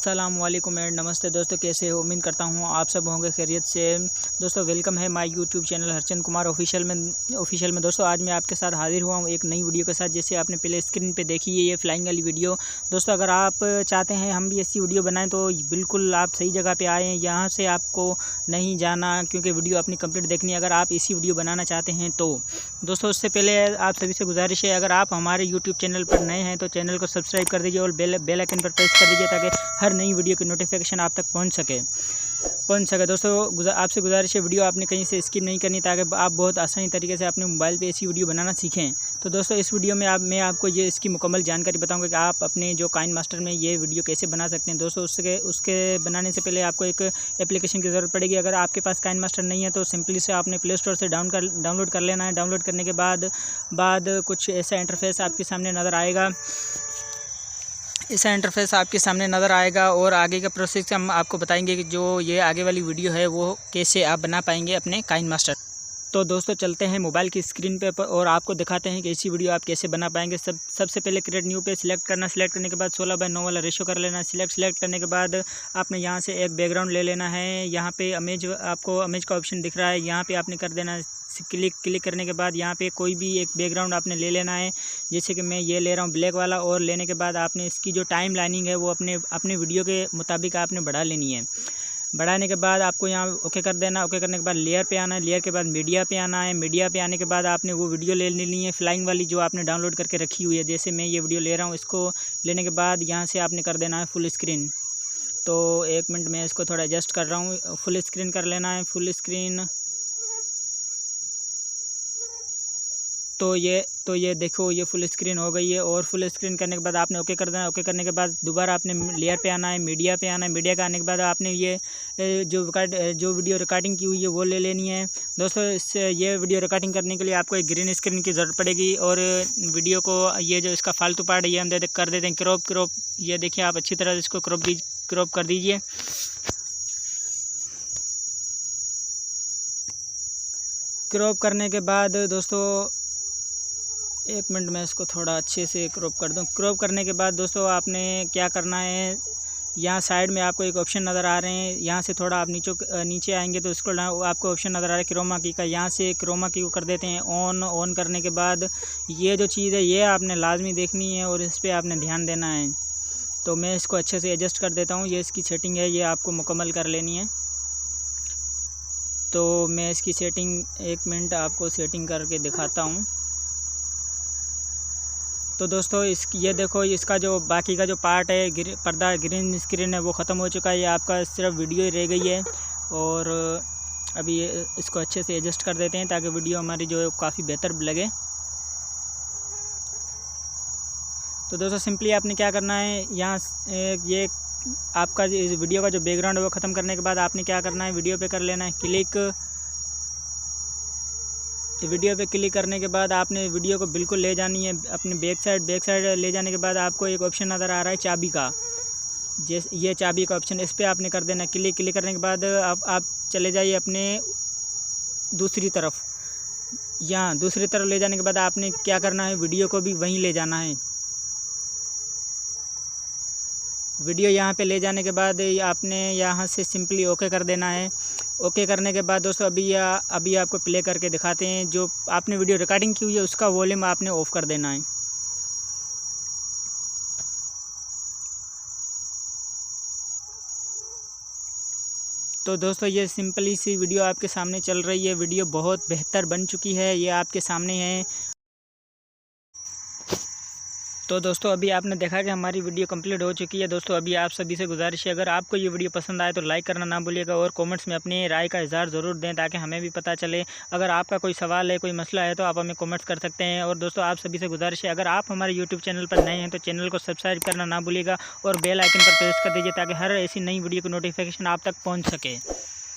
अस्सलामुअलैकुम एंड नमस्ते दोस्तों, कैसे हो? उम्मीद करता हूँ आप सब होंगे खैरियत से। दोस्तों वेलकम है my YouTube channel Harchand Kumar official में। दोस्तों आज मैं आपके साथ हाजिर हुआ हूँ एक नई वीडियो के साथ। जैसे आपने पहले स्क्रीन पे देखी है ये फ्लाइंग वाली वीडियो। दोस्तों अगर आप चाहते हैं हम भी ऐसी वीडियो बनाएं तो बिल्कुल आप सही जगह पर आएँ। यहाँ से आपको नहीं जाना, क्योंकि वीडियो अपनी कंप्लीट देखनी है अगर आप इसी वीडियो बनाना चाहते हैं तो। दोस्तों उससे पहले आप सभी से गुजारिश है, अगर आप हमारे यूट्यूब चैनल पर नए हैं तो चैनल को सब्सक्राइब कर दीजिए और बेल आइकन पर प्रेस कर दीजिए ताकि हर नई वीडियो की नोटिफिकेशन आप तक पहुंच सके। दोस्तों आपसे गुजारिश है वीडियो आपने कहीं से स्किप नहीं करनी ताकि आप बहुत आसानी तरीके से अपने मोबाइल पे ऐसी वीडियो बनाना सीखें। तो दोस्तों इस वीडियो में मैं आपको ये इसकी मुकम्मल जानकारी बताऊंगा कि आप अपने जो काइन मास्टर में ये वीडियो कैसे बना सकते हैं। दोस्तों उसके बनाने से पहले आपको एक एप्लीकेशन की ज़रूरत पड़ेगी। अगर आपके पास काइन मास्टर नहीं है तो सिंपली से आपने प्ले स्टोर से डाउनलोड कर लेना है। डाउनलोड करने के बाद कुछ ऐसा इंटरफेस आपके सामने नज़र आएगा। और आगे का प्रोसेस हम आपको बताएंगे कि जो ये आगे वाली वीडियो है वो कैसे आप बना पाएंगे अपने काइन मास्टर। तो दोस्तों चलते हैं मोबाइल की स्क्रीन पे और आपको दिखाते हैं कि ऐसी वीडियो आप कैसे बना पाएंगे। सबसे पहले क्रिएट न्यू पे सिलेक्ट करना। सिलेक्ट करने के बाद 16:9 वाला रेशो कर लेना। सिलेक्ट करने के बाद आपने यहाँ से एक बैकग्राउंड ले लेना है। यहाँ पे आपको इमेज का ऑप्शन दिख रहा है, यहाँ पे आपने कर देना है क्लिक करने के बाद यहाँ पे कोई भी एक बैकग्राउंड आपने ले लेना है। जैसे कि मैं ये ले रहा हूँ ब्लैक वाला। और लेने के बाद आपने इसकी जो टाइम लाइनिंग है वो अपने वीडियो के मुताबिक आपने बढ़ा लेनी है। बढ़ाने के बाद आपको यहाँ ओके कर देना। ओके करने के बाद लेयर पे आना है। लेयर के बाद मीडिया पे आना है। मीडिया पे आने के बाद आपने वो वीडियो ले लेनी है फ्लाइंग वाली जो आपने डाउनलोड करके रखी हुई है। जैसे मैं ये वीडियो ले रहा हूँ, इसको लेने के बाद यहाँ से आपने कर देना है फुल स्क्रीन। तो 1 मिनट में इसको थोड़ा एडजस्ट कर रहा हूँ। फुल स्क्रीन कर लेना है। फुल स्क्रीन तो ये देखो ये फुल स्क्रीन हो गई है। और फुल स्क्रीन करने के बाद आपने ओके कर देना। ओके करने के बाद दोबारा आपने लेयर पे आना है, मीडिया पे आना है। मीडिया का आने के बाद आपने ये जो वीडियो रिकॉर्डिंग की हुई है वो ले लेनी है। दोस्तों ये वीडियो रिकॉर्डिंग करने के लिए आपको एक ग्रीन स्क्रीन की ज़रूरत पड़ेगी। और वीडियो को ये जो इसका फालतू पार्ट है ये हम कर देते हैं क्रॉप। ये देखिए आप अच्छी तरह इसको क्रॉप कर दीजिए। क्रॉप करने के बाद दोस्तों 1 मिनट में इसको थोड़ा अच्छे से क्रॉप कर दूँ। क्रॉप करने के बाद दोस्तों आपने क्या करना है, यहाँ साइड में आपको एक ऑप्शन नज़र आ रहे हैं। यहाँ से थोड़ा आप नीचे आएंगे तो इसको आपको ऑप्शन नज़र आ रहा है क्रोमा की का। यहाँ से क्रोमा की को कर देते हैं ऑन करने के बाद ये जो चीज़ है ये आपने लाजमी देखनी है और इस पर आपने ध्यान देना है। तो मैं इसको अच्छे से एडजस्ट कर देता हूँ। ये इसकी सेटिंग है, ये आपको मुकम्मल कर लेनी है। तो मैं इसकी सेटिंग 1 मिनट आपको सेटिंग करके दिखाता हूँ। तो दोस्तों ये देखो इसका जो बाकी का जो पार्ट है पर्दा ग्रीन स्क्रीन है वो ख़त्म हो चुका है। ये आपका सिर्फ वीडियो ही रह गई है। और अभी इसको अच्छे से एडजस्ट कर देते हैं ताकि वीडियो हमारी जो है काफ़ी बेहतर लगे। तो दोस्तों सिंपली आपने क्या करना है, यहाँ ये आपका इस वीडियो का जो बैकग्राउंड है वो ख़त्म करने के बाद आपने क्या करना है, वीडियो पे कर लेना है क्लिक। वीडियो पे क्लिक करने के बाद आपने वीडियो को बिल्कुल ले जानी है अपने बैक साइड ले जाने के बाद आपको एक ऑप्शन नज़र आ रहा है चाबी का। जैसे ये चाबी का ऑप्शन, इस पर आपने कर देना क्लिक करने के बाद आप चले जाइए अपने दूसरी तरफ। यहाँ दूसरी तरफ ले जाने के बाद आपने क्या करना है, वीडियो को भी वहीं ले जाना है। वीडियो यहाँ पे ले जाने के बाद आपने यहाँ से सिंपली ओके कर देना है। ओके करने के बाद दोस्तों अभी आपको प्ले करके दिखाते हैं। जो आपने वीडियो रिकॉर्डिंग की हुई है उसका वॉल्यूम आपने ऑफ़ कर देना है। तो दोस्तों ये सिंपली सी वीडियो आपके सामने चल रही है। वीडियो बहुत बेहतर बन चुकी है, ये आपके सामने है। तो दोस्तों अभी आपने देखा कि हमारी वीडियो कंप्लीट हो चुकी है। दोस्तों अभी आप सभी से गुजारिश है, अगर आपको ये वीडियो पसंद आए तो लाइक करना ना भूलिएगा और कमेंट्स में अपनी राय का इज़हार ज़रूर दें ताकि हमें भी पता चले। अगर आपका कोई सवाल है, कोई मसला है तो आप हमें कमेंट्स कर सकते हैं। और दोस्तों आप सभी से गुजारिश है, अगर आप हमारे यूट्यूब चैनल पर नए हैं तो चैनल को सब्सक्राइब करना ना भूलिएगा और बेल आइकन पर प्रेस कर दीजिए ताकि हर ऐसी नई वीडियो की नोटिफिकेशन आप तक पहुँच सके।